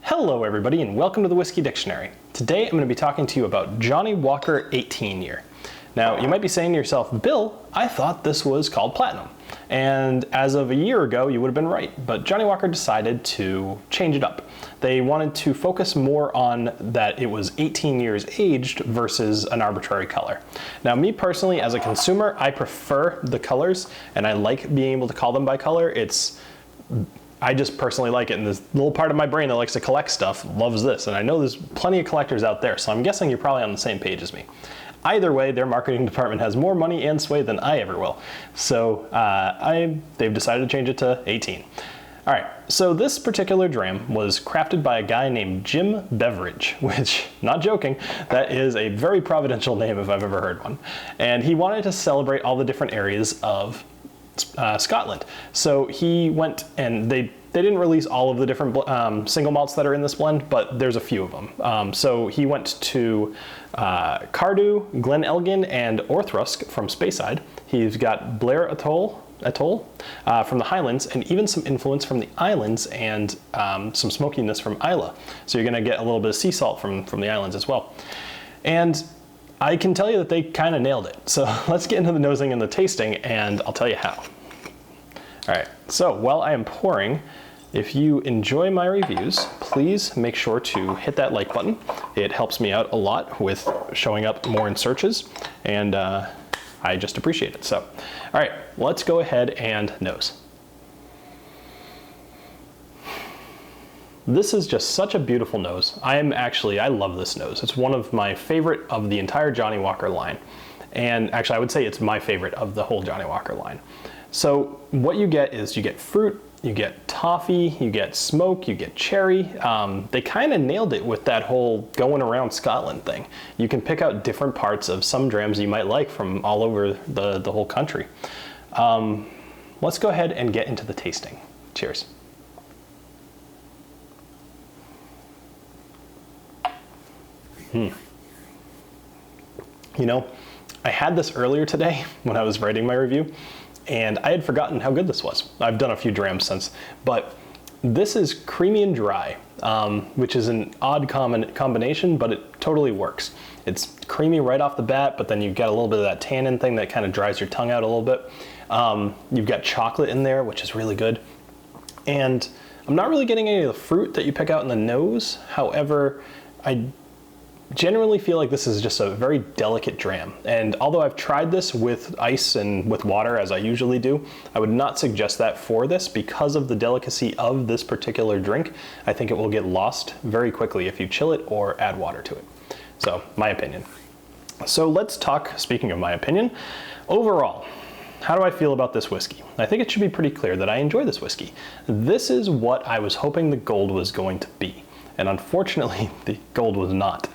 Hello everybody and welcome to the Whiskey Dictionary. Today I'm going to be talking to you about Johnnie Walker 18 year. Now you might be saying to yourself, Bill, I thought this was called Platinum. And as of a year ago you would have been right, but Johnnie Walker decided to change it up. They wanted to focus more on that it was 18 years aged versus an arbitrary color. Now me personally as a consumer, I prefer the colors and I like being able to call them by color. I just personally like it, and this little part of my brain that likes to collect stuff loves this, and I know there's plenty of collectors out there, so I'm guessing you're probably on the same page as me. Either way, their marketing department has more money and sway than I ever will, so they've decided to change it to 18. All right, so this particular dram was crafted by a guy named Jim Beveridge, which, not joking, that is a very providential name if I've ever heard one. And he wanted to celebrate all the different areas of Scotland. So he went and they didn't release all of the different single malts that are in this blend, but there's a few of them. So he went to Cardew, Glen Elgin, and Orthrusk from Speyside. He's got Blair Atoll from the Highlands, and even some influence from the islands and some smokiness from Islay. So you're going to get a little bit of sea salt from the islands as well. And I can tell you that they kind of nailed it. So let's get into the nosing and the tasting, and I'll tell you how. All right, so while I am pouring, if you enjoy my reviews, please make sure to hit that like button. It helps me out a lot with showing up more in searches, and I just appreciate it. So, all right, let's go ahead and nose. This is just such a beautiful nose. I love this nose. It's one of my favorite of the entire Johnnie Walker line. And actually I would say it's my favorite of the whole Johnnie Walker line. So what you get is you get fruit, you get toffee, you get smoke, you get cherry. They kind of nailed it with that whole going around Scotland thing. You can pick out different parts of some drams you might like from all over the whole country. Let's go ahead and get into the tasting. Cheers. You know, I had this earlier today when I was writing my review, and I had forgotten how good this was. I've done a few drams since, but this is creamy and dry, which is an odd combination, but it totally works. It's creamy right off the bat, but then you've got a little bit of that tannin thing that kind of dries your tongue out a little bit. You've got chocolate in there, which is really good. And I'm not really getting any of the fruit that you pick out in the nose. However, I generally feel like this is just a very delicate dram, and although I've tried this with ice and with water as I usually do, I would not suggest that for this because of the delicacy of this particular drink. I think it will get lost very quickly if you chill it or add water to it. So, my opinion. So let's talk, speaking of my opinion, overall, how do I feel about this whiskey? I think it should be pretty clear that I enjoy this whiskey. This is what I was hoping the Gold was going to be. And unfortunately, the Gold was not.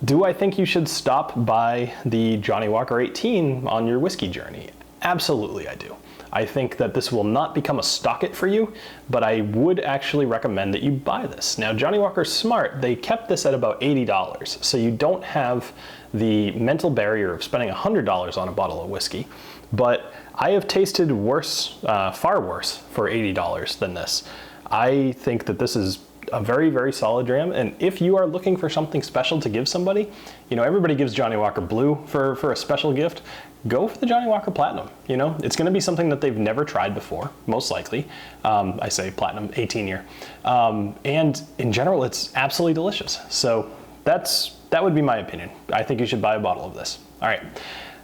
Do I think you should stop by the Johnnie Walker 18 on your whiskey journey? Absolutely I do. I think that this will not become a stock it for you, but I would actually recommend that you buy this. Now, Johnnie Walker's smart. They kept this at about $80, so you don't have the mental barrier of spending $100 on a bottle of whiskey. But I have tasted worse, far worse, for $80 than this. I think that this is a very, very solid dram, and if you are looking for something special to give somebody, you know, everybody gives Johnnie Walker Blue for a special gift. Go for the Johnnie Walker Platinum. You know, it's going to be something that they've never tried before, most likely. I say Platinum 18 year, and in general, it's absolutely delicious. So that would be my opinion. I think you should buy a bottle of this. All right,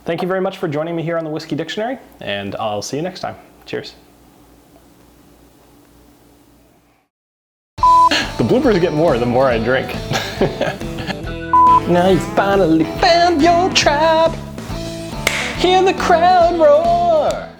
thank you very much for joining me here on the Whiskey Dictionary, and I'll see you next time. Cheers. The bloopers get more the more I drink. Now you finally found your tribe. Hear the crowd roar.